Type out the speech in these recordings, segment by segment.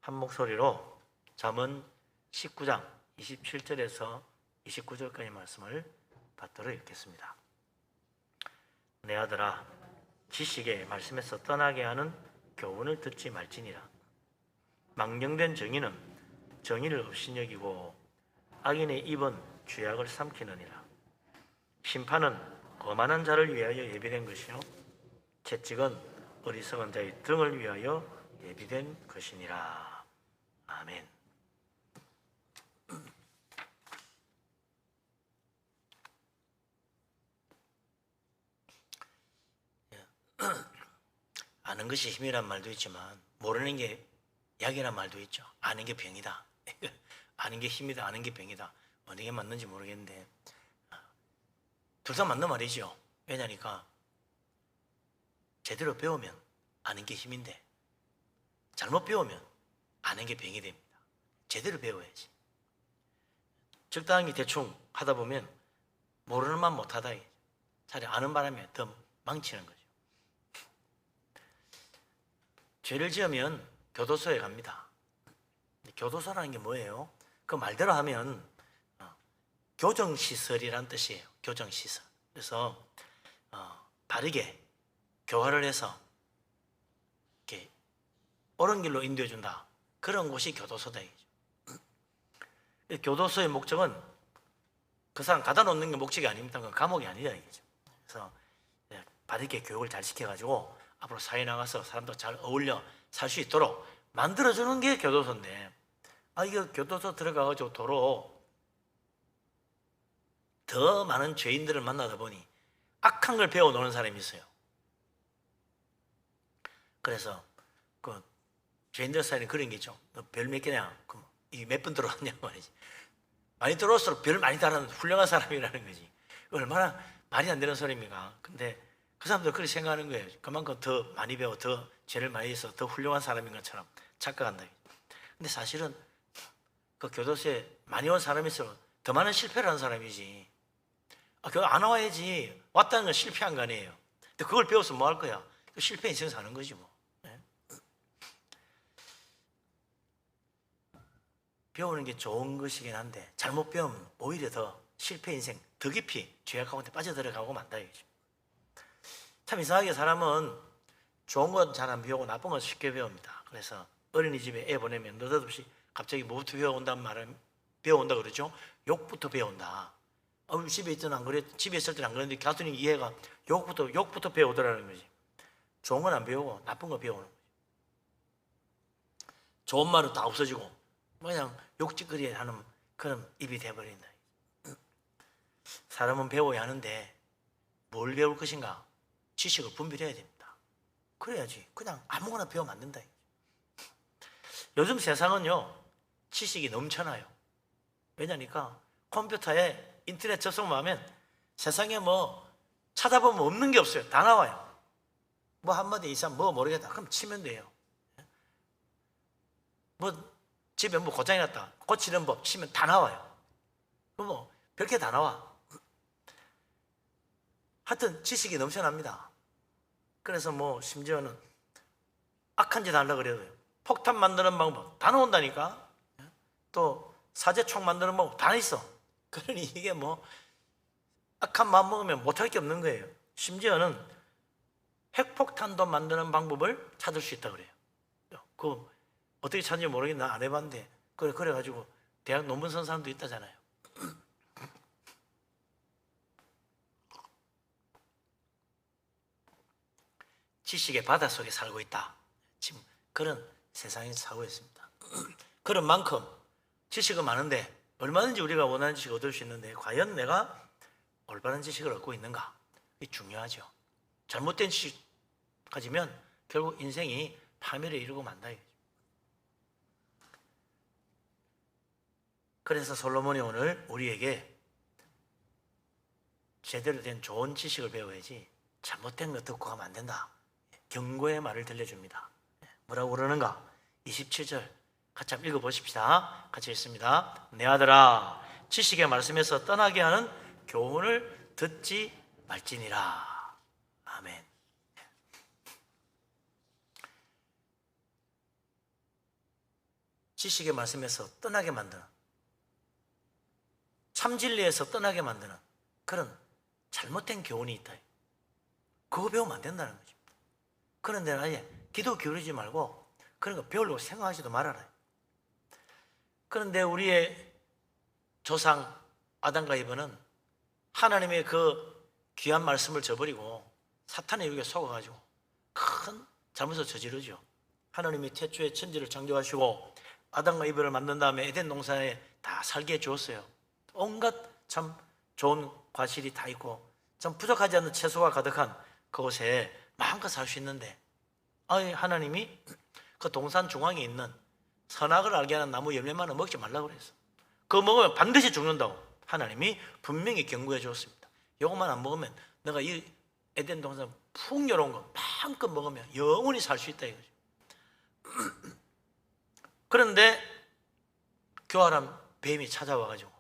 한 목소리로 잠언 19장 27절에서 29절까지 말씀을 받들어 읽겠습니다. 내 아들아, 지식의 말씀에서 떠나게 하는 교훈을 듣지 말지니라. 망령된 정의는 정의를 없이 여기고 악인의 입은 죄악을 삼키느니라. 심판은 거만한 자를 위하여 예비된 것이요 채찍은 어리석은 자의 등을 위하여 예비된 것이니라. 아멘. 아는 것이 힘이란 말도 있지만 모르는 게 약이란 말도 있죠. 아는 게 병이다. 아는 게 힘이다. 아는 게 병이다. 어느 게 맞는지 모르겠는데 둘 다 맞는 말이죠. 왜냐니까 제대로 배우면 아는 게 힘인데 잘못 배우면 아는 게 병이 됩니다. 제대로 배워야지. 적당히 대충 하다 보면 모르는 만 못하다. 차라리 아는 바람에 더 망치는 거죠. 죄를 지으면 교도소에 갑니다. 교도소라는 게 뭐예요? 그 말대로 하면 교정시설이란 뜻이에요. 교정시설. 그래서 바르게 교화를 해서 이렇게 옳은 길로 인도해 준다. 그런 곳이 교도소다. 교도소의 목적은 그 사람 가다 놓는 게 목적이 아닙니다. 그건 감옥이 아니다. 그래서 바르게 교육을 잘 시켜가지고 앞으로 사회 나가서 사람도 잘 어울려 살 수 있도록 만들어주는 게 교도소인데, 이거 교도소 들어가가지고 도로 더 많은 죄인들을 만나다 보니 악한 걸 배워놓는 사람이 있어요. 그래서 그 죄인들 사이에 그런 게 있죠. 너 별 몇 개냐? 이게 몇 번 들어왔냐 말이지. 많이 들어올수록 별 많이 달하는 훌륭한 사람이라는 거지. 얼마나 말이 안 되는 소리입니까? 근데 그 사람들 그렇게 생각하는 거예요. 그만큼 더 많이 배워, 더 죄를 많이 해서 더 훌륭한 사람인 것처럼 착각한다. 근데 사실은 그 교도소에 많이 온 사람이 있으면 더 많은 실패를 한 사람이지. 그거 안 와야지. 왔다는 건 실패한 거 아니에요. 근데 그걸 배워서 뭐 할 거야? 실패 인생 사는 거지 뭐. 배우는 게 좋은 것이긴 한데 잘못 배우면 오히려 더 실패 인생 더 깊이 죄악 가운데 빠져들어가고 만다 이거죠. 참 이상하게 사람은 좋은 건 잘 안 배우고 나쁜 건 쉽게 배웁니다. 그래서 어린이집에 애 보내면 느닷없이 갑자기 뭐부터 배워온다는 말은 배워온다 그러죠. 욕부터 배운다. 집에 있을 때는 안 그래. 집에 있을 때는 안 그랬는데 가수님 이해가 욕부터 배우더라는 거지. 좋은 건 안 배우고 나쁜 거 배우는 거지. 좋은 말은 다 없어지고 그냥 욕짓거리 하는 그런 입이 돼버린다. 사람은 배워야 하는데 뭘 배울 것인가? 지식을 분별해야 됩니다. 그래야지. 그냥 아무거나 배우면 안 된다. 요즘 세상은요, 지식이 넘쳐나요. 왜냐니까 컴퓨터에 인터넷 접속만 하면 세상에 뭐 찾아보면 없는 게 없어요. 다 나와요. 뭐 한마디 이상 뭐 모르겠다. 그럼 치면 돼요. 뭐 집에 뭐 고장이 났다. 고치는 법 치면 다 나와요. 뭐 별게 다 나와. 하여튼 지식이 넘쳐납니다. 그래서 뭐 심지어는 악한 짓 하려고 그래도 폭탄 만드는 방법 다 나온다니까. 또 사제총 만드는 방법 다 있어. 그러니 이게 뭐 악한 마음 먹으면 못할 게 없는 거예요. 심지어는 핵폭탄도 만드는 방법을 찾을 수 있다고 그래요. 그 어떻게 찾는지 모르겠는데 안 해봤는데 그래가지고 대학 논문 쓴 사람도 있다잖아요. 지식의 바닷속에 살고 있다. 지금 그런 세상에 살고 있습니다. 그런 만큼 지식은 많은데 얼마든지 우리가 원하는 지식을 얻을 수 있는데 과연 내가 올바른 지식을 얻고 있는가? 이게 중요하죠. 잘못된 지식 가지면 결국 인생이 파멸에 이르고 만다. 그래서 솔로몬이 오늘 우리에게 제대로 된 좋은 지식을 배워야지 잘못된 거 듣고 가면 안 된다. 경고의 말을 들려줍니다. 뭐라고 그러는가? 27절 같이 한번 읽어보십시다. 같이 읽습니다. 내 아들아, 지식의 말씀에서 떠나게 하는 교훈을 듣지 말지니라. 아멘. 지식의 말씀에서 떠나게 만드는, 참진리에서 떠나게 만드는 그런 잘못된 교훈이 있다. 그거 배우면 안 된다는 거죠. 그런 데는 아예 기도 기울이지 말고 그런 거 배우려고 생각하지도 말아라. 그런데 우리의 조상 아담과 이브는 하나님의 그 귀한 말씀을 저버리고 사탄의 유혹에 속아가지고 큰 잘못을 저지르죠. 하나님이 태초에 천지를 창조하시고 아담과 이브를 만든 다음에 에덴 동산에 다 살게 해주었어요. 온갖 참 좋은 과실이 다 있고 참 부족하지 않는 채소가 가득한 그곳에 마음껏 살 수 있는데 하나님이 그 동산 중앙에 있는 선악을 알게 하는 나무 열매만은 먹지 말라고 그랬어. 그거 먹으면 반드시 죽는다고 하나님이 분명히 경고해 주었습니다. 이것만 안 먹으면 너가 이 에덴 동산 풍요로운 거 마음껏 먹으면 영원히 살 수 있다 이거죠. 그런데 교활한 뱀이 찾아와가지고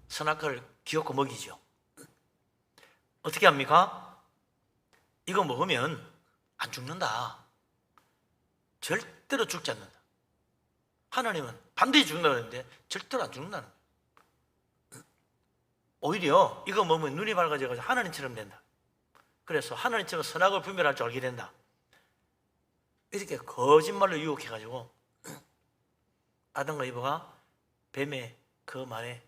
선악과를 기어코 먹이죠. 어떻게 합니까? 이거 먹으면 안 죽는다. 절대로 죽지 않는다. 하나님은 반드시 죽는다고 했는데 절대로 안 죽는다는 거예요. 오히려 이거 먹으면 눈이 밝아져서 하나님처럼 된다. 그래서 하나님처럼 선악을 분별할 줄 알게 된다. 이렇게 거짓말로 유혹해가지고 아담과 이브가 뱀의 그 말에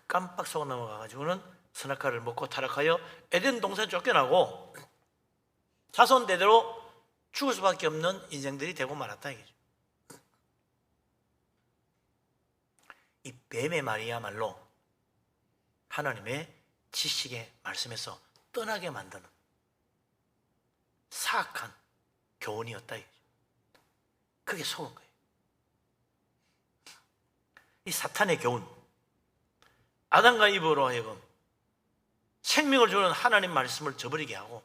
깜빡 속아 넘어가가지고는 선악과를 먹고 타락하여 에덴 동산에 쫓겨나고 자손 대대로 죽을 수밖에 없는 인생들이 되고 말았다 이거죠. 이 뱀의 말이야말로 하나님의 지식의 말씀에서 떠나게 만드는 사악한 교훈이었다 이거죠. 그게 속은 거예요. 이 사탄의 교훈, 아담과 이브로 하여금 생명을 주는 하나님 말씀을 저버리게 하고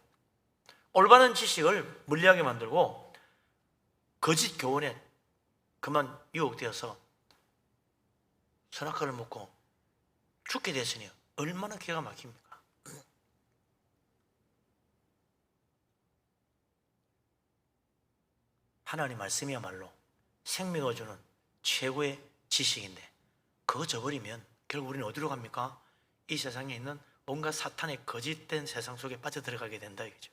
올바른 지식을 멀리하게 만들고 거짓 교훈에 그만 유혹되어서 선악과를 먹고 죽게 됐으니 얼마나 기가 막힙니까? 하나님 말씀이야말로 생명을 주는 최고의 지식인데 그거 저버리면 결국 우리는 어디로 갑니까? 이 세상에 있는 온갖 사탄의 거짓된 세상 속에 빠져들어가게 된다 이거죠.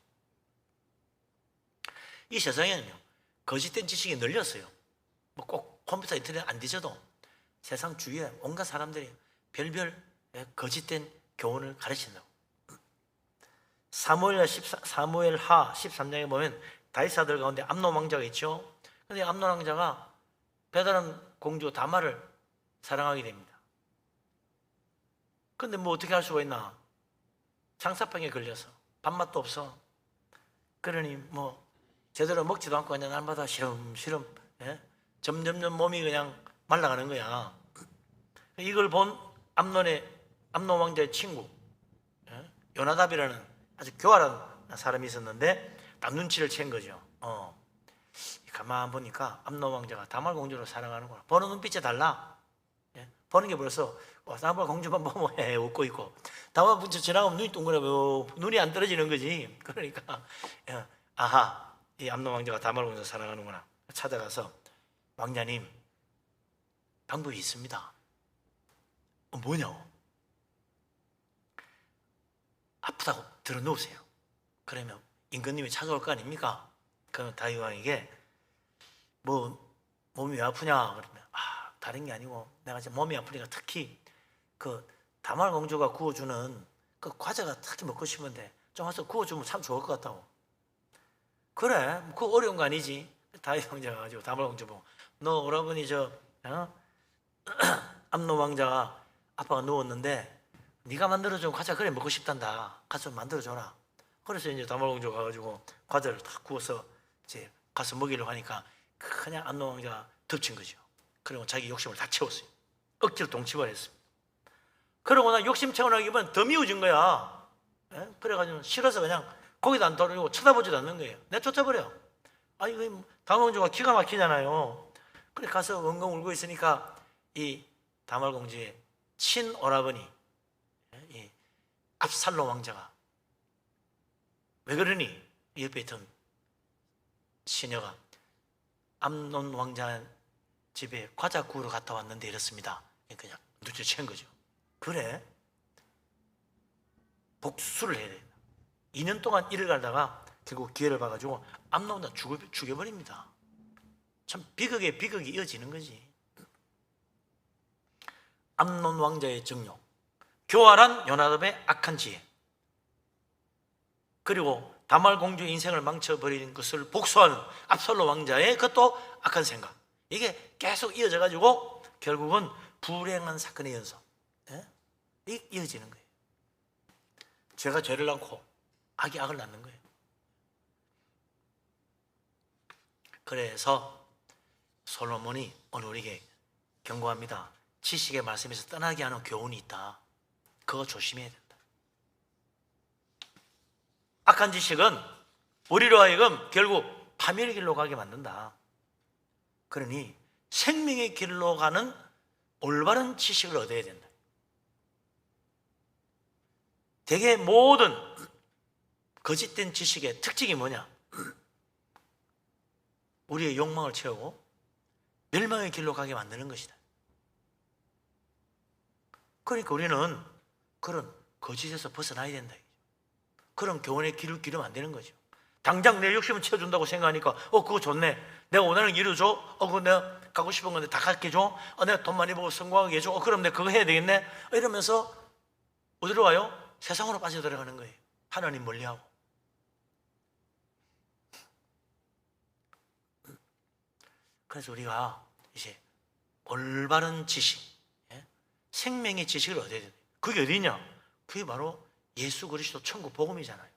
이 세상에는요 거짓된 지식이 널렸어요. 뭐 꼭 컴퓨터 인터넷 안 뒤져도 세상 주위에 온갖 사람들이 별별 거짓된 교훈을 가르친다고. 사무엘하 13장에 보면 다윗 아들 가운데 암논 왕자가 있죠. 그런데 암논 왕자가 배다른 공주 다말을 사랑하게 됩니다. 그런데 뭐 어떻게 할 수가 있나? 장사병에 걸려서 밥맛도 없어. 그러니 뭐 제대로 먹지도 않고 그냥 날마다 시름시름 점점점 몸이 그냥 말라가는 거야. 이걸 본 암논 왕자의 친구 요나답이라는 아주 교활한 사람이 있었는데 딱 눈치를 챈 거죠. 가만 보니까 암논 왕자가 다말 공주를 사랑하는구나. 보는 눈빛이 달라. 보는 게 벌써 다말 공주만 보면 웃고 있고 다말 공주 지나가면 눈이 동그라면 눈이 안 떨어지는 거지. 그러니까 아하, 이 암논 왕자가 다말 공주를 사랑하는구나. 찾아가서 왕자님 방법이 있습니다. 뭐냐고? 아프다고 들어 누우세요. 그러면 임금님이 찾아올 거 아닙니까? 그러면 다윗 왕에게 뭐 몸이 왜 아프냐? 그러면 다른 게 아니고 내가 지금 몸이 아프니까 특히 그 다말 공주가 구워주는 그 과자가 특히 먹고 싶은데 좀 와서 구워주면 참 좋을 것 같다고. 그래, 그거 어려운 거 아니지? 다윗 왕자가 가지고 다말 공주 보고 너 오라버니 암논 왕자가 아빠가 누웠는데 네가 만들어준 과자 그래 먹고 싶단다. 가서 만들어줘라. 그래서 이제 다말 공주가 가가지고 과자를 다 구워서 이제 가서 먹이려고 하니까 그냥 암논 왕자가 덮친 거죠. 그리고 자기 욕심을 다 채웠어요. 억지로 동침을 했습니다. 그러고 나 욕심 채워나기보다는 더 미워진 거야. 그래가지고 싫어서 그냥 거기도 안 돌리고 쳐다보지도 않는 거예요. 내쫓아버려. 이거 다말 공주가 기가 막히잖아요. 그래 가서 엉엉 울고 있으니까 이 다말 공주의 친오라버니 이 압살롬 왕자가 왜 그러니? 옆에 있던 시녀가 암논 왕자 집에 과자 구우러 갔다 왔는데 이렇습니다. 그냥 눈치챈 거죠. 그래? 복수를 해야 된다. 2년 동안 일을 갈다가 결국 기회를 봐가지고 암논 왕자 죽여버립니다. 참 비극에 비극이 이어지는 거지. 암논 왕자의 정욕, 교활한 요나답의 악한 지혜, 그리고 다말 공주의 인생을 망쳐버린 것을 복수하는 압살롬 왕자의 그것도 악한 생각, 이게 계속 이어져 가지고 결국은 불행한 사건의 연속, 이어지는 거예요. 죄가 죄를 낳고 악이 악을 낳는 거예요. 그래서 솔로몬이 오늘 우리에게 경고합니다. 지식의 말씀에서 떠나게 하는 교훈이 있다. 그거 조심해야 된다. 악한 지식은 우리로 하여금 결국 파멸의 길로 가게 만든다. 그러니 생명의 길로 가는 올바른 지식을 얻어야 된다. 대개 모든 거짓된 지식의 특징이 뭐냐? 우리의 욕망을 채우고 멸망의 길로 가게 만드는 것이다. 그러니까 우리는 그런 거짓에서 벗어나야 된다. 그런 교훈의 길을 기르면 안 되는 거죠. 당장 내 욕심을 채워준다고 생각하니까 그거 좋네, 내가 원하는 거 이루어줘, 그거 내가 갖고 싶은 건데 다 갖게 해줘, 내가 돈 많이 벌고 성공하게 해줘, 그럼 내가 그거 해야 되겠네, 이러면서 어디로 가요? 세상으로 빠져들어가는 거예요. 하나님 멀리하고. 그래서 우리가 이제 올바른 지식, 생명의 지식을 얻어야 돼요. 그게 어디냐? 그게 바로 예수 그리스도 천국 복음이잖아요.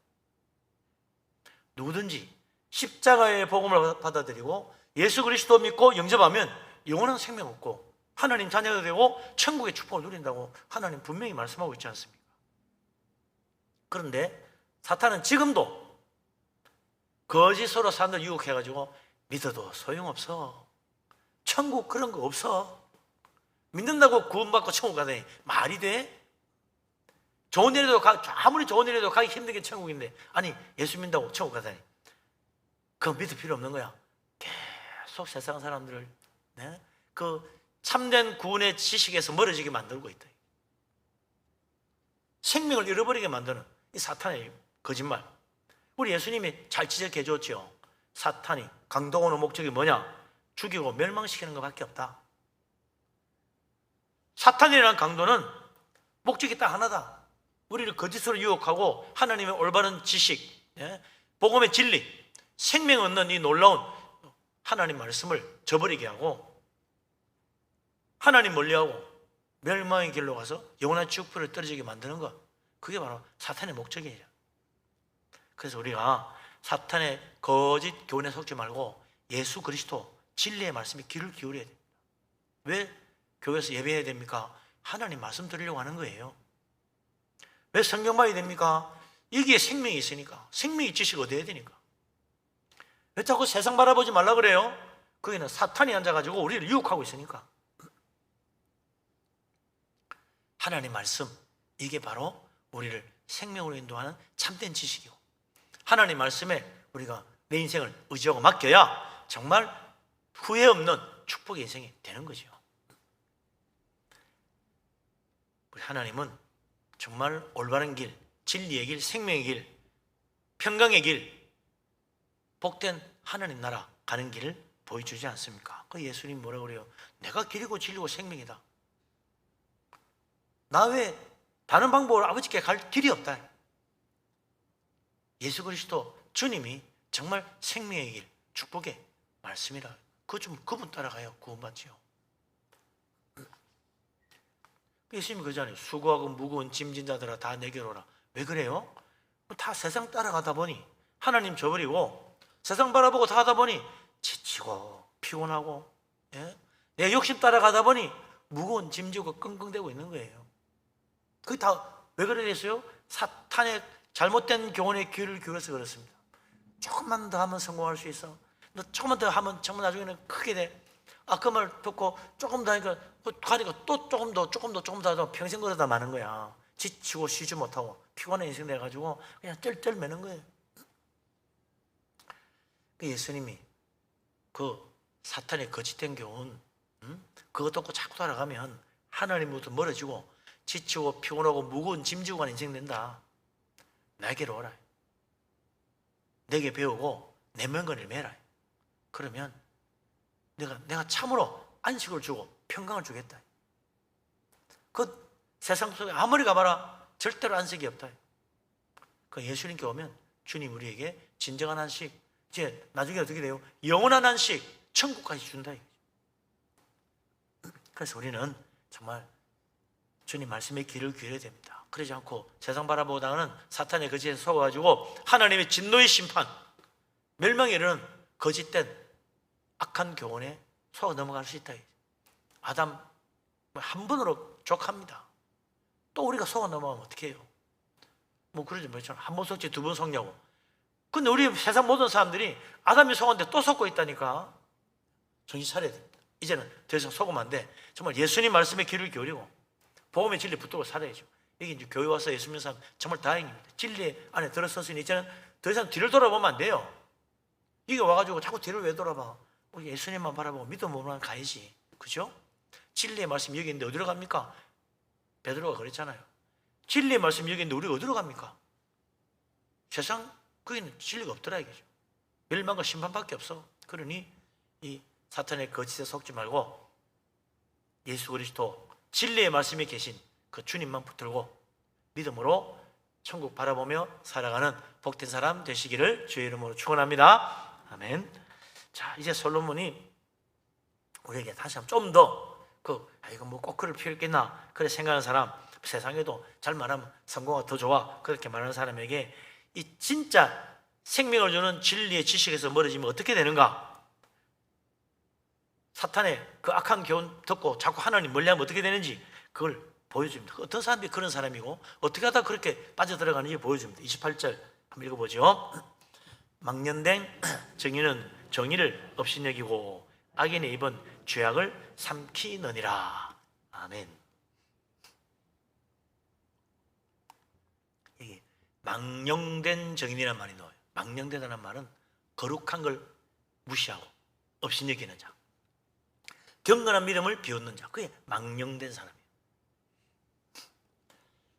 누구든지 십자가의 복음을 받아들이고 예수 그리스도 믿고 영접하면 영원한 생명 얻고 하나님 자녀가 되고 천국의 축복을 누린다고 하나님 분명히 말씀하고 있지 않습니까? 그런데 사탄은 지금도 거짓으로 사람들 유혹해가지고 믿어도 소용없어, 천국 그런 거 없어, 믿는다고 구원받고 천국 가다니 말이 돼? 좋은 일에도 아무리 좋은 일에도 가기 힘든 게 천국인데, 아니 예수 믿는다고 천국 가다니 그건 믿을 필요 없는 거야. 계속 세상 사람들을 그 참된 구원의 지식에서 멀어지게 만들고 있다. 생명을 잃어버리게 만드는 이 사탄의 거짓말. 우리 예수님이 잘 지적해 줬죠. 사탄이 강동원의 목적이 뭐냐? 죽이고 멸망시키는 것밖에 없다. 사탄이라는 강도는 목적이 딱 하나다. 우리를 거짓으로 유혹하고 하나님의 올바른 지식, 복음의 진리, 생명 얻는 이 놀라운 하나님 말씀을 저버리게 하고 하나님 멀리하고 멸망의 길로 가서 영원한 지옥불을 떨어지게 만드는 것, 그게 바로 사탄의 목적이에요. 그래서 우리가 사탄의 거짓 교훈에 속지 말고 예수 그리스도 진리의 말씀에 귀를 기울여야 됩니다. 왜 교회에서 예배해야 됩니까? 하나님 말씀 들으려고 하는 거예요. 왜 성경 봐야 됩니까? 여기에 생명이 있으니까, 생명의 지식을 얻어야 되니까. 왜 자꾸 세상 바라보지 말라 그래요? 거기는 사탄이 앉아가지고 우리를 유혹하고 있으니까. 하나님 말씀, 이게 바로 우리를 생명으로 인도하는 참된 지식이고, 하나님 말씀에 우리가 내 인생을 의지하고 맡겨야 정말 후회 없는 축복의 인생이 되는 거죠. 우리 하나님은 정말 올바른 길, 진리의 길, 생명의 길, 평강의 길, 복된 하나님 나라 가는 길을 보여주지 않습니까? 그 예수님 뭐라고 그래요? 내가 길이고 진리고 생명이다. 나 외에 다른 방법으로 아버지께 갈 길이 없다. 예수 그리스도 주님이 정말 생명의 길, 축복의 말씀이라. 그분 따라가요. 구원받지요. 예수님이 그러잖아요. 수고하고 무거운 짐진 자들아 다 내게로 오라. 왜 그래요? 다 세상 따라가다 보니, 하나님 저버리고 세상 바라보고 다 하다 보니 지치고 피곤하고, 내 욕심 따라가다 보니 무거운 짐 지고 끙끙대고 있는 거예요. 그게 다 왜 그래 됐어요? 사탄의 잘못된 교훈에 귀를 기울여서 그렇습니다. 조금만 더 하면 성공할 수 있어. 너 조금만 더 하면 정말 나중에는 크게 돼. 그 말 듣고 조금 더 하니까 또 조금 더 하다 평생 그러다 마는 거야. 지치고 쉬지 못하고 피곤한 인생 돼가지고 그냥 쩔쩔 매는 거예요. 예수님이 그 사탄의 거짓된 교훈, 그것 듣고 자꾸 따라가면 하나님부터 멀어지고 지치고 피곤하고 무거운 짐 지고 가는 인생 된다. 나에게로 오라. 내게 배우고 내 명건을 매라. 그러면 내가 참으로 안식을 주고 평강을 주겠다. 그 세상 속에 아무리 가봐라 절대로 안식이 없다. 그 예수님께 오면 주님 우리에게 진정한 안식, 이제 나중에 어떻게 돼요? 영원한 안식, 천국까지 준다. 그래서 우리는 정말 주님 말씀에 귀를 기울여야 됩니다. 그러지 않고 세상 바라보다는 사탄의 거짓에 속아가지고 하나님의 진노의 심판, 멸망에 이르는 거짓된 악한 교훈에 속아 넘어갈 수 있다. 아담 한 번으로 족합니다. 또 우리가 속아 넘어가면 어떻게 해요? 뭐 그러지 뭐죠? 한 번 속지 두 번 속냐고. 근데 우리 세상 모든 사람들이 아담이 속았는데 또 속고 있다니까. 정신 차려야 됩니다. 이제는 더 이상 속으면 안 돼. 정말 예수님 말씀에 귀를 기울이고 복음의 진리에 붙들고 살아야죠. 여기 이제 교회 와서 예수 믿는 사람 정말 다행입니다. 진리 안에 들어섰으니 이제는 더 이상 뒤를 돌아보면 안 돼요. 이게 와가지고 자꾸 뒤를 왜 돌아봐? 우리 예수님만 바라보고 믿음으로만 가야지. 그죠? 진리의 말씀 여기 있는데 어디로 갑니까? 베드로가 그랬잖아요. 진리의 말씀 여기 있는데 우리가 어디로 갑니까? 세상 거기는 진리가 없더라 이거죠. 멸망과 심판밖에 없어. 그러니 이 사탄의 거짓에 속지 말고 예수 그리스도 진리의 말씀에 계신 그 주님만 붙들고 믿음으로 천국 바라보며 살아가는 복된 사람 되시기를 주의 이름으로 축원합니다. 아멘. 자, 이제 솔로몬이 우리에게 다시 한번 좀 더 이거 뭐 꼭 그럴 필요 있겠나 그래 생각하는 사람, 세상에도 잘 말하면 성공가 더 좋아 그렇게 말하는 사람에게 이 진짜 생명을 주는 진리의 지식에서 멀어지면 어떻게 되는가? 사탄의 그 악한 교훈 듣고 자꾸 하나님 멀리하면 어떻게 되는지 그걸 보여줍니다. 어떤 사람이 그런 사람이고 어떻게 하다 그렇게 빠져들어가는지 보여줍니다. 28절 한번 읽어보죠. 망령된 정의는 정의를 업신여기고 악인의 입은 죄악을 삼키느니라. 아멘. 이게 망령된 정인이라는 말이 나와요. 망령되다는 말은 거룩한 걸 무시하고 업신여기는 자, 경건한 믿음을 비웃는 자, 그게 망령된 사람이에요.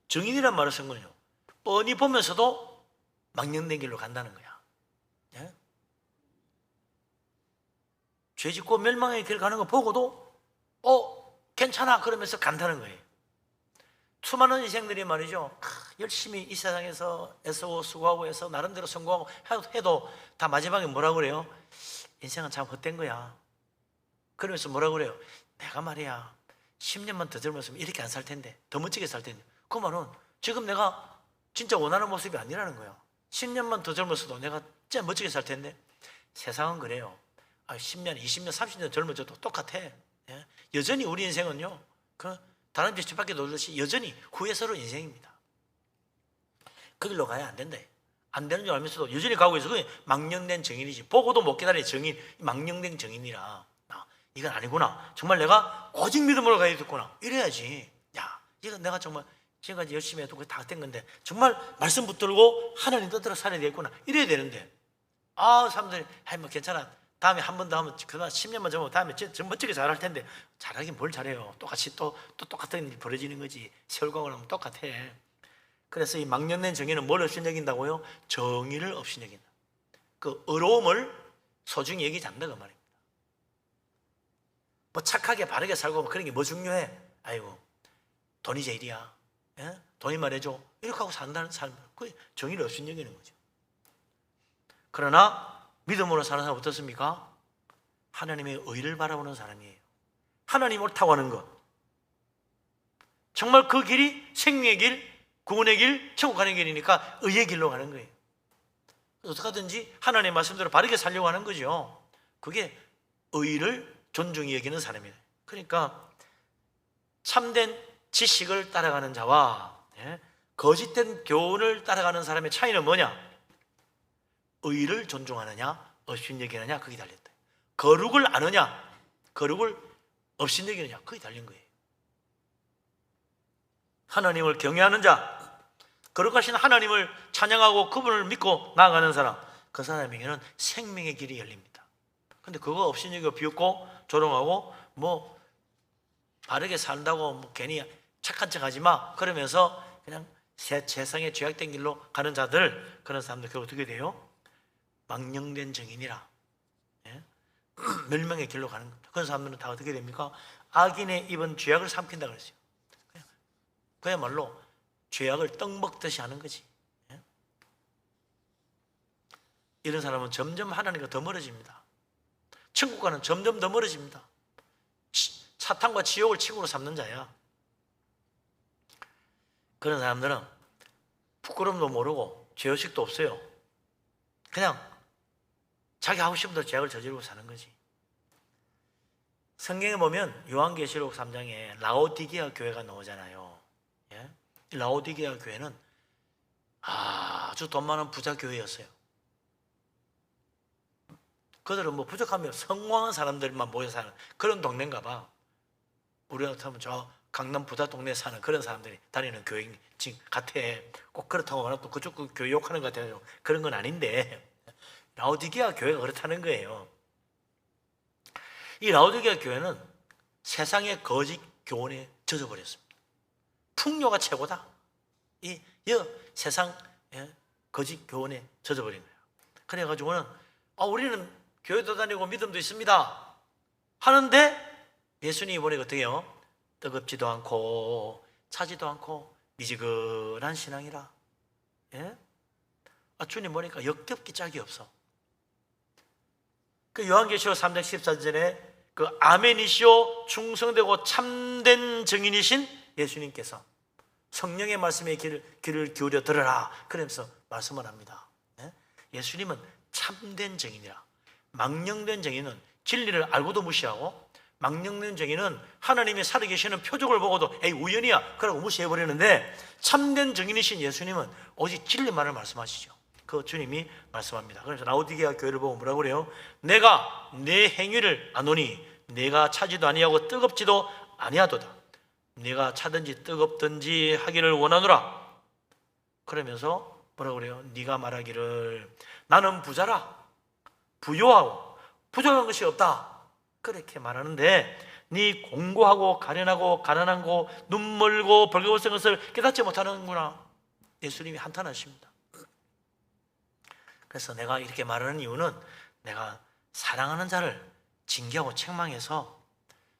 정인이란 말을 쓴 거는요, 뻔히 보면서도 망령된 길로 간다는 거야. 예? 죄 짓고 멸망의 길 가는 거 보고도 괜찮아 그러면서 간다는 거예요. 수많은 인생들이 말이죠, 열심히 이 세상에서 애쓰고 수고하고 해서 나름대로 성공하고 해도 다 마지막에 뭐라고 그래요? 인생은 참 헛된 거야. 그러면서 뭐라고 그래요? 내가 말이야 10년만 더 젊었으면 이렇게 안 살 텐데, 더 멋지게 살 텐데. 그 말은 지금 내가 진짜 원하는 모습이 아니라는 거예요. 10년만 더 젊었어도 내가 진짜 멋지게 살 텐데. 세상은 그래요. 10년, 20년, 30년 젊어져도 똑같아. 예? 여전히 우리 인생은요, 다른 뒷바퀴 돌듯이 여전히 후회스러운 인생입니다. 그 길로 가야 안 된다. 안 되는 줄 알면서도 여전히 가고 있어. 그게 망령된 정인이지. 보고도 못 기다리는 정인, 망령된 정인이라. 이건 아니구나. 정말 내가 오직 믿음으로 가야 되겠구나. 이래야지. 야, 이건 내가 정말 지금까지 열심히 해도 다 된 건데 정말 말씀 붙들고 하나님 뜻대로 살아야 되겠구나. 이래야 되는데, 사람들이 뭐 괜찮아. 다음에 한 번 더 하면 그만 10년만 젊으면 다음에 좀 멋지게 잘할 텐데. 잘하긴 뭘 잘해요. 똑같이 또 똑같은 일이 벌어지는 거지. 세월광을 하면 똑같아. 그래서 이 망령된 정의는 뭘 업신여긴다고요? 정의를 업신여긴다. 그 어려움을 소중히 여기지 않는다 그 말입니다. 뭐 착하게 바르게 살고 그런 게 뭐 중요해? 아이고 돈이 제일이야. 예? 돈이 말해줘. 이렇게 하고 산다는 삶, 그게 정의를 업신여기는 거죠. 그러나 믿음으로 사는 사람은 어떻습니까? 하나님의 의를 바라보는 사람이에요. 하나님 옳다고 하는 것, 정말 그 길이 생명의 길, 구원의 길, 천국 가는 길이니까 의의 길로 가는 거예요. 어떻게든지 하나님의 말씀대로 바르게 살려고 하는 거죠. 그게 의를 존중히 여기는 사람이에요. 그러니까 참된 지식을 따라가는 자와 거짓된 교훈을 따라가는 사람의 차이는 뭐냐? 의를 존중하느냐, 업신여기느냐, 거기 달렸다. 거룩을 아느냐, 거룩을 업신여기느냐, 거기 달린 거예요. 하나님을 경외하는 자, 거룩하신 하나님을 찬양하고 그분을 믿고 나아가는 사람, 그 사람에게는 생명의 길이 열립니다. 근데 그거 없이 이거 비웃고 조롱하고 뭐 바르게 산다고 뭐 괜히 착한 척 하지 마 그러면서 그냥 세상에 죄악된 길로 가는 자들, 그런 사람들 결국 어떻게 돼요? 망령된 증인이라, 예? 멸망의 길로 가는 겁니다. 그런 사람들은 다 어떻게 됩니까? 악인의 입은 죄악을 삼킨다 그랬어요. 그야말로 죄악을 떡 먹듯이 하는 거지. 예? 이런 사람은 점점 하나님과 더 멀어집니다. 천국과는 점점 더 멀어집니다. 사탄과 지옥을 친구로 삼는 자야. 그런 사람들은 부끄러움도 모르고 죄의식도 없어요. 그냥 자기 하고 싶은 대로 죄악을 저지르고 사는 거지. 성경에 보면 요한계시록 3장에 라오디게아 교회가 나오잖아요. 예? 라오디게아 교회는 아주 돈 많은 부자 교회였어요. 그들은 뭐 부족하면 성공한 사람들만 모여 사는 그런 동네인가 봐. 우리 같으면 저 강남 부자 동네에 사는 그런 사람들이 다니는 교회 같아. 꼭 그렇다고 말하면 또 그쪽 교회 욕하는 것 같아요. 그런 건 아닌데 라오디게아 교회가 그렇다는 거예요. 이 라오디게아 교회는 세상의 거짓 교훈에 젖어버렸습니다. 풍요가 최고다. 이 세상 거짓 교훈에 젖어버린 거예요. 그래가지고는 우리는 교회도 다니고 믿음도 있습니다 하는데 예수님이 보니까 어떻게 해요? 뜨겁지도 않고 차지도 않고 미지근한 신앙이라. 예? 주님 보니까 역겹기 짝이 없어. 그 요한계시록 3장 14절에 그 아멘이시오 충성되고 참된 증인이신 예수님께서 성령의 말씀에 귀를 기울여 들으라 그러면서 말씀을 합니다. 예? 예수님은 참된 증인이라. 망령된 증인은 진리를 알고도 무시하고, 망령된 증인은 하나님이 살아계시는 표적을 보고도 에이 우연이야 그러고 무시해버리는데, 참된 증인이신 예수님은 오직 진리만을 말씀하시죠. 그 주님이 말씀합니다. 그래서 라오디게아 교회를 보고 뭐라고 그래요? 내가 내 행위를 아노니 내가 차지도 아니하고 뜨겁지도 아니하도다. 내가 차든지 뜨겁든지 하기를 원하노라. 그러면서 뭐라고 그래요? 네가 말하기를 나는 부자라, 부요하고 부족한 것이 없다 그렇게 말하는데, 네 공고하고 가련하고 가난하고 눈멀고 벌거벗은 것을 깨닫지 못하는구나. 예수님이 한탄하십니다. 그래서 내가 이렇게 말하는 이유는 내가 사랑하는 자를 징계하고 책망해서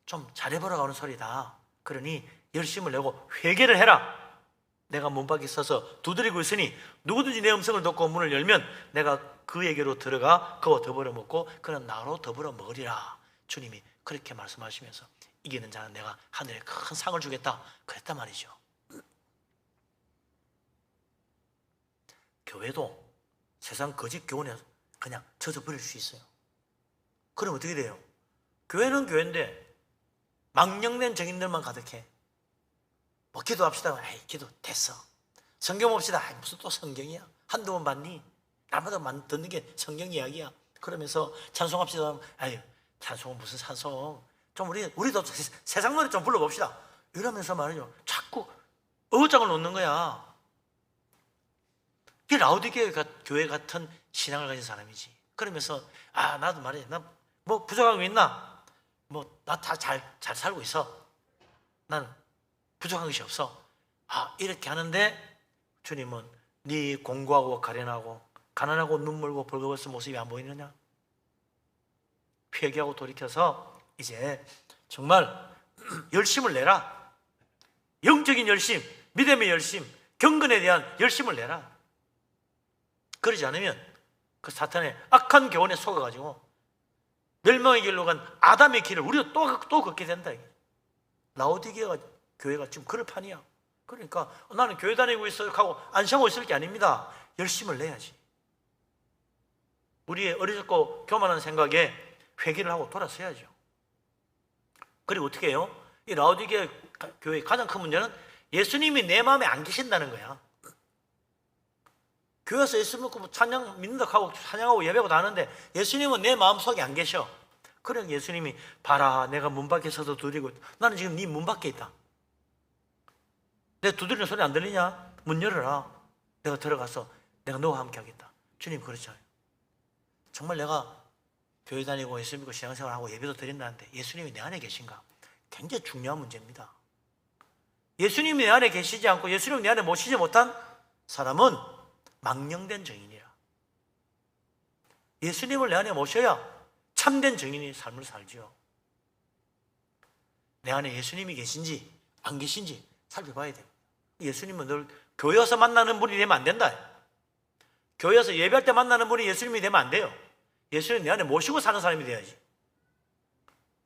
좀 잘해보라고 하는 소리다. 그러니 열심을 내고 회개를 해라. 내가 문 밖에 서서 두드리고 있으니 누구든지 내 음성을 듣고 문을 열면 내가 그에게로 들어가 그와 더불어 먹고 그는 나로 더불어 먹으리라. 주님이 그렇게 말씀하시면서 이기는 자는 내가 하늘에 큰 상을 주겠다 그랬단 말이죠. 교회도 세상 거짓 교훈에 그냥 젖어버릴 수 있어요. 그럼 어떻게 돼요? 교회는 교회인데 망령된 정인들만 가득해. 뭐 기도합시다. 에이 기도 됐어. 성경 봅시다. 에이, 무슨 또 성경이야. 한두 번 봤니? 날마다 듣는 게 성경 이야기야. 그러면서 찬송합시다. 에이 찬송은 무슨 찬송. 좀 우리도 세상 노래 좀 불러봅시다. 이러면서 말이죠. 자꾸 어장을 놓는 거야. 이게 라오디게아 교회 같은 신앙을 가진 사람이지. 그러면서 나도 말이야. 나 뭐 부족한 거 있나? 뭐 나 다 잘 살고 있어. 난 부족한 것이 없어. 이렇게 하는데 주님은 네 공고하고 가련하고 가난하고 눈물고 벌거벗은 모습이 안 보이느냐? 회개하고 돌이켜서 이제 정말 열심을 내라. 영적인 열심, 믿음의 열심, 경건에 대한 열심을 내라. 그러지 않으면 그 사탄의 악한 교훈에 속아가지고 멸망의 길로 간 아담의 길을 우리도 또 걷게 된다. 라오디게아 교회가 지금 그럴 판이야. 그러니까 나는 교회 다니고 있어 하고 안심하고 있을 게 아닙니다. 열심을 내야지. 우리의 어리석고 교만한 생각에 회개를 하고 돌아서야죠. 그리고 어떻게 해요? 이 라오디게아 교회의 가장 큰 문제는 예수님이 내 마음에 안 계신다는 거야. 교회에서 예수 믿고 찬양 믿는다고 하고 찬양하고 예배하고 다 하는데 예수님은 내 마음속에 안 계셔. 그래 예수님이 봐라 내가 문 밖에 서서 두드리고 나는 지금 네 문 밖에 있다. 내 두드리는 소리 안 들리냐? 문 열어라. 내가 들어가서 내가 너와 함께 하겠다. 주님 그렇잖아요. 정말 내가 교회 다니고 예수 믿고 신앙생활하고 예배도 드린다는데 예수님이 내 안에 계신가? 굉장히 중요한 문제입니다. 예수님이 내 안에 계시지 않고 예수님이 내 안에 모시지 못한 사람은 망령된 증인이라. 예수님을 내 안에 모셔야 참된 증인의 삶을 살지요. 내 안에 예수님이 계신지 안 계신지 살펴봐야 됩니다. 예수님은 늘 교회 와서 만나는 분이 되면 안 된다. 교회 와서 예배할 때 만나는 분이 예수님이 되면 안 돼요. 예수님 내 안에 모시고 사는 사람이 돼야지.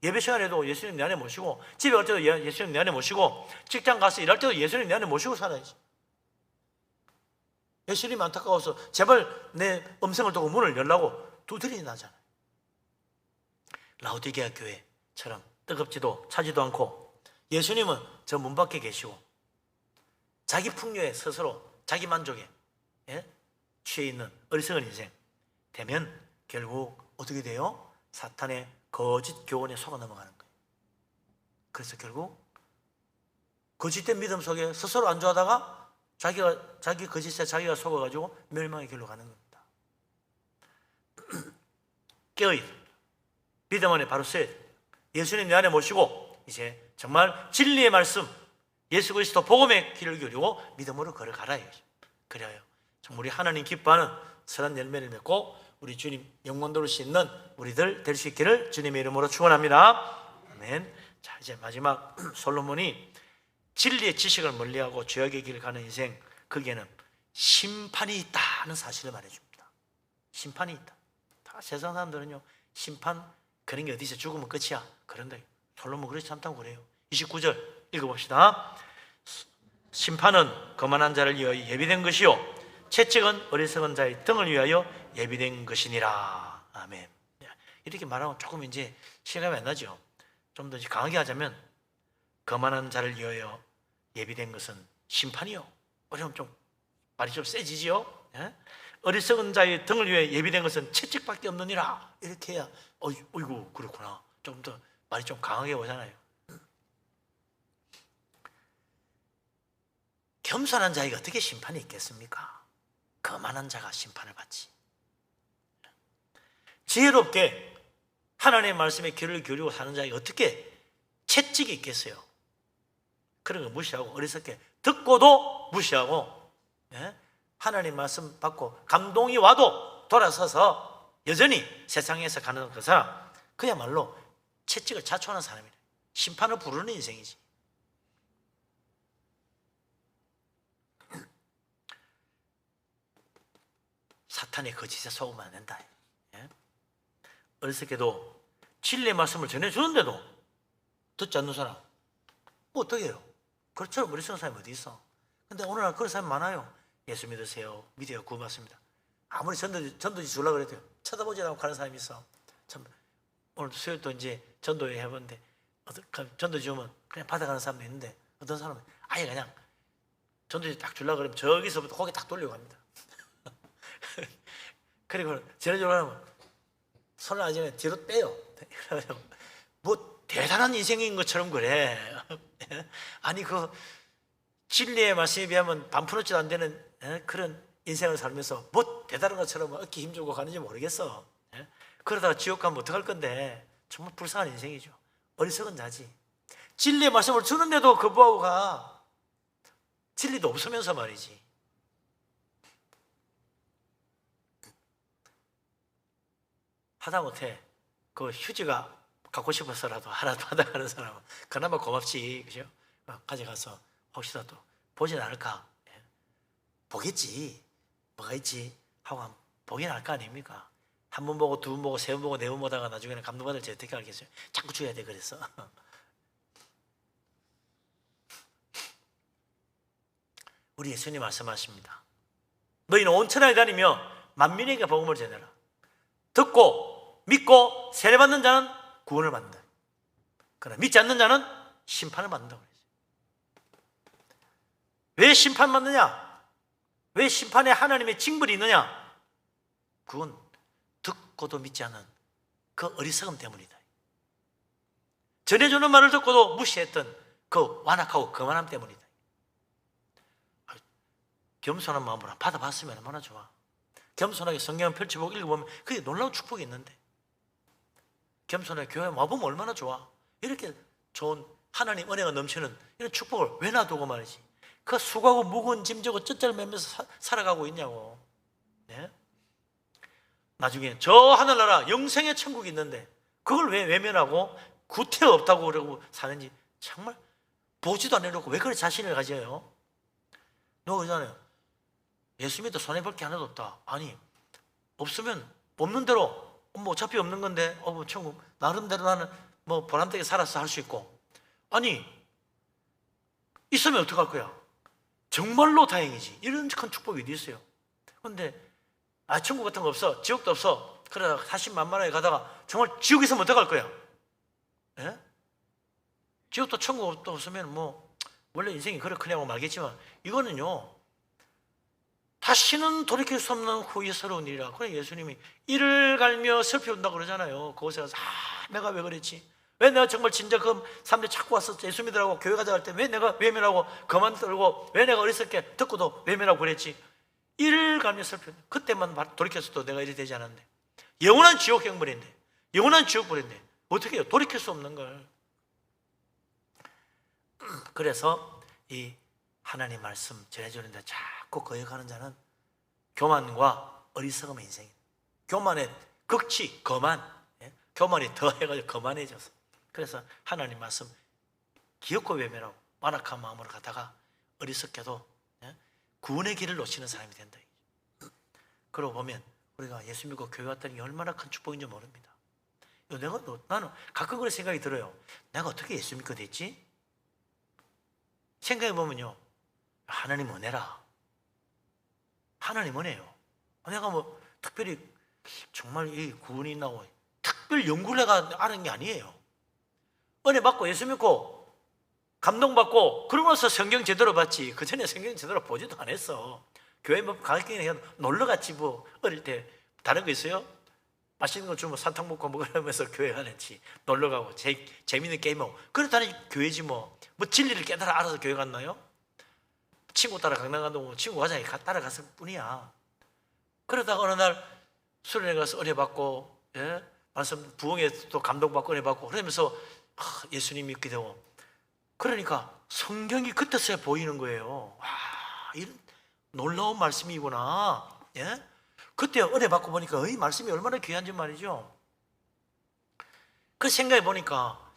예배 시간에도 예수님 내 안에 모시고, 집에 갈 때도 예수님 내 안에 모시고, 직장 가서 일할 때도 예수님 내 안에 모시고 살아야지. 예수님이 안타까워서 제발 내 음성을 두고 문을 열라고 두드리 나잖아요. 라오디게아 교회처럼 뜨겁지도 차지도 않고 예수님은 저 문 밖에 계시고 자기 풍요에 스스로 자기 만족에 취해 있는 어리석은 인생 되면 결국 어떻게 돼요? 사탄의 거짓 교훈에 속아 넘어가는 거예요. 그래서 결국 거짓된 믿음 속에 스스로 안주하다가 자기 거짓에 자기가 속아가지고 멸망의 길로 가는 겁니다. 깨어야 됩니다. 믿음 안에 바로 서야 됩니다. 예수님 내 안에 모시고 이제 정말 진리의 말씀, 예수 그리스도 복음의 길을 기울이고 믿음으로 걸어가라. 그래요. 정말 우리 하나님 기뻐하는 선한 열매를 맺고 우리 주님 영광 돌릴 수 있는 우리들 될 수 있기를 주님의 이름으로 축원합니다. 아멘. 자, 이제 마지막 솔로몬이 진리의 지식을 멀리하고 죄악의 길을 가는 인생, 거기에는 심판이 있다는 사실을 말해줍니다. 심판이 있다. 다 세상 사람들은요, 심판 그런 게 어디서 죽으면 끝이야. 그런데 솔로몬 그렇지 않다고 그래요. 29절 읽어봅시다. 심판은 거만한 자를 위하여 예비된 것이요 채찍은 어리석은 자의 등을 위하여 예비된 것이니라. 아멘. 이렇게 말하면 조금 이제 실감이 안 나죠. 좀 더 강하게 하자면 거만한 자를 위하여 예비된 것은 심판이요. 어려면 좀 말이 좀 세지지요. 어리석은 자의 등을 위해 예비된 것은 채찍밖에 없느니라. 이렇게 해야 어이구 그렇구나. 좀 더 말이 좀 강하게 오잖아요. 겸손한 자에게 어떻게 심판이 있겠습니까? 거만한 자가 심판을 받지. 지혜롭게 하나님의 말씀에 귀를 기울이고 사는 자에게 어떻게 채찍이 있겠어요? 그런 거 무시하고 어리석게 듣고도 무시하고 하나님 말씀 받고 감동이 와도 돌아서서 여전히 세상에서 가는 그 사람, 그야말로 채찍을 자초하는 사람이래. 심판을 부르는 인생이지. 사탄의 거짓에 속으면 안 된다. 어리석게도 진리의 말씀을 전해주는데도 듣지 않는 사람 뭐 어떻게 해요? 그렇죠. 어리석은 사람이 어디 있어. 근데 오늘날 그런 사람이 많아요. 예수 믿으세요. 믿어요. 구원받습니다. 아무리 전도지 주려고 그래도 쳐다보지 않고 가는 사람이 있어. 참, 오늘 수요일도 이제 전도회 해봤는데 전도지 오면 그냥 받아가는 사람도 있는데 어떤 사람은 아예 그냥 전도지 딱 주려고 그러면 저기서부터 고개 딱 돌리고 갑니다. 그리고 전해주려고 하면 손을 아시면 뒤로 빼요. 뭐 대단한 인생인 것처럼 그래. 아니 그 진리의 말씀에 비하면 반푼어치도 안 되는 그런 인생을 살면서 뭐 대단한 것처럼 어깨 힘주고 가는지 모르겠어. 그러다가 지옥 가면 어떡할 건데. 정말 불쌍한 인생이죠. 어리석은 자지. 진리의 말씀을 주는데도 거부하고 가. 진리도 없으면서 말이지. 하다못해 그 휴지가 갖고 싶어서라도 하나 받아가는 사람은 그나마 고맙지. 그죠? 가져가서 혹시라도 보진 않을까. 보겠지. 뭐가 있지 하고 보긴 할 거 아닙니까? 한 번 보고 두 번 보고 세 번 보고 네 번 보다가 나중에는 감동받을지 어떻게 알겠어요? 자꾸 줘야 돼. 그래서 우리 예수님 말씀하십니다. 너희는 온 천하에 다니며 만민에게 복음을 전해라. 듣고 믿고 세례받는 자는 구원을 받는다. 그러나 믿지 않는 자는 심판을 받는다고 그랬어요. 왜 심판받느냐? 왜 심판에 하나님의 징벌이 있느냐? 그건 듣고도 믿지 않은 그 어리석음 때문이다. 전해주는 말을 듣고도 무시했던 그 완악하고 거만함 때문이다. 겸손한 마음으로 받아봤으면 얼마나 좋아. 겸손하게 성경을 펼쳐보고 읽어보면 그게 놀라운 축복이 있는데 겸손하게 교회 와보면 얼마나 좋아. 이렇게 좋은 하나님 은혜가 넘치는 이런 축복을 왜 놔두고 말이지. 그 수고하고 무거운 짐 지고 쩌쩔매면서 살아가고 있냐고. 네? 나중에 저 하늘나라 영생의 천국이 있는데 그걸 왜 외면하고 구태 없다고 그러고 사는지 정말 보지도 않아놓고 왜 그런 자신을 가져요? 너 그러잖아요. 예수 믿어 손해볼 게 하나도 없다. 아니, 없으면 없는 대로 뭐 어차피 없는 건데 뭐 천국 나름대로 나는 뭐 보람되게 살아서 할 수 있고, 아니 있으면 어떡할 거야? 정말로 다행이지. 이런 큰 축복이 어디 있어요? 근데 천국 같은 거 없어, 지옥도 없어, 그러다가 사십만만하게 가다가 정말 지옥에 있으면 어떡할 거야? 예? 지옥도 천국도 없으면 뭐 원래 인생이 그래 그냐고 말겠지만 이거는요 다시는 돌이킬 수 없는 후회스러운 일이라. 그래 예수님이 이를 갈며 슬피 운다고 그러잖아요. 그곳에 가서 내가 왜 그랬지? 왜 내가 정말 진짜 그 사람들이 자꾸 와서 예수 믿으라고 교회 가자 할 때 왜 내가 외면하고 그만 들고 왜 내가 어렸을 때 듣고도 외면하고 그랬지? 이를 갈며 슬피 운다. 그때만 돌이켰어도 내가 이래 되지 않았는데 영원한 지옥 형벌인데 영원한 지옥 벌인데 어떻게 해요? 돌이킬 수 없는 걸. 그래서 이 하나님 말씀 전해주는데 자꾸 거역하는 자는 교만과 어리석음의 인생이에요. 교만의 극치 거만, 교만이 더해가지고 거만해져서. 그래서 하나님 말씀 기엽고 외면하고 완악한 마음으로 가다가 어리석게도 구원의 길을 놓치는 사람이 된다. 그러고 보면 우리가 예수 믿고 교회 왔다는 게 얼마나 큰 축복인지 모릅니다. 나는 가끔 그런 생각이 들어요. 내가 어떻게 예수 믿고 됐지? 생각해 보면요, 하나님 은혜라. 하나님 은혜요. 내가 뭐 특별히 정말 이 구원이 있나고 특별 연구를 해가 아는 게 아니에요. 은혜 받고 예수 믿고 감동받고 그러면서 성경 제대로 봤지. 그 전에 성경 제대로 보지도 않았어. 교회 뭐 가르치는 놀러 갔지 뭐. 어릴 때 다른 거 있어요? 맛있는 거 주면 사탕 먹고 먹으면서 교회 가는지 놀러 가고 재밌는 게임하고 그렇다니 교회지 뭐. 뭐 진리를 깨달아 알아서 교회 갔나요? 친구 따라 강남 간다고 친구 가자니 따라갔을 뿐이야. 그러다가 어느 날 수련회 가서 은혜 받고, 말씀 부흥에 또 감동받고 은혜 받고 그러면서 예수님 믿게 되고, 그러니까 성경이 그때서야 보이는 거예요. 와, 이런 놀라운 말씀이구나. 그때 은혜 받고 보니까 이 말씀이 얼마나 귀한지 말이죠. 그 생각해 보니까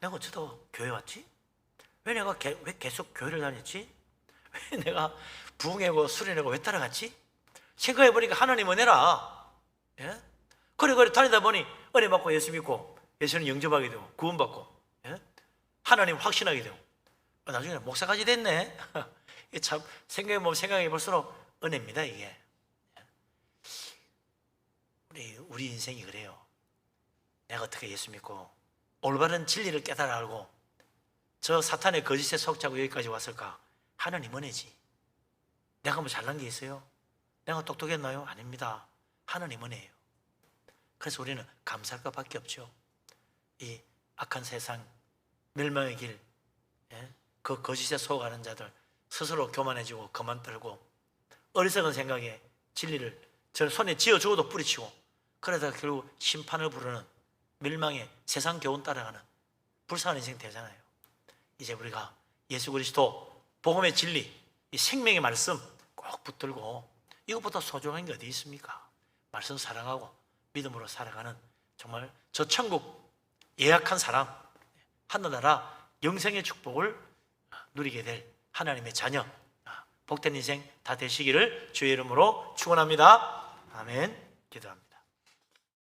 내가 어쩌다 교회 왔지? 왜 내가 왜 계속 교회를 다녔지? 왜 내가 부흥회고 수련회고 왜 따라갔지? 생각해 보니까 하나님 은혜라. 그래 다니다 보니 은혜 받고 예수 믿고 예수님 영접하게 되고 구원받고 하나님 확신하게 되고 나중에 목사까지 됐네. 참 생각해 볼수록 은혜입니다 이게. 우리 인생이 그래요. 내가 어떻게 예수 믿고 올바른 진리를 깨달아 알고 저 사탄의 거짓에 속자고 여기까지 왔을까? 하나님 은혜지. 내가 뭐 잘난 게 있어요? 내가 똑똑했나요? 아닙니다. 하나님 은혜예요. 그래서 우리는 감사할 것밖에 없죠. 이 악한 세상 멸망의 길, 그 거짓에 속아가는 자들 스스로 교만해지고 거만 떨고 어리석은 생각에 진리를 저 손에 쥐어주어도 뿌리치고 그러다가 결국 심판을 부르는 멸망의 세상 교훈 따라가는 불쌍한 인생 되잖아요. 이제 우리가 예수 그리스도 복음의 진리, 이 생명의 말씀 꼭 붙들고 이것보다 소중한 게 어디 있습니까? 말씀 사랑하고 믿음으로 살아가는 정말 저 천국 예약한 사람, 하늘나라 영생의 축복을 누리게 될 하나님의 자녀, 복된 인생 다 되시기를 주의 이름으로 축원합니다. 아멘. 기도합니다.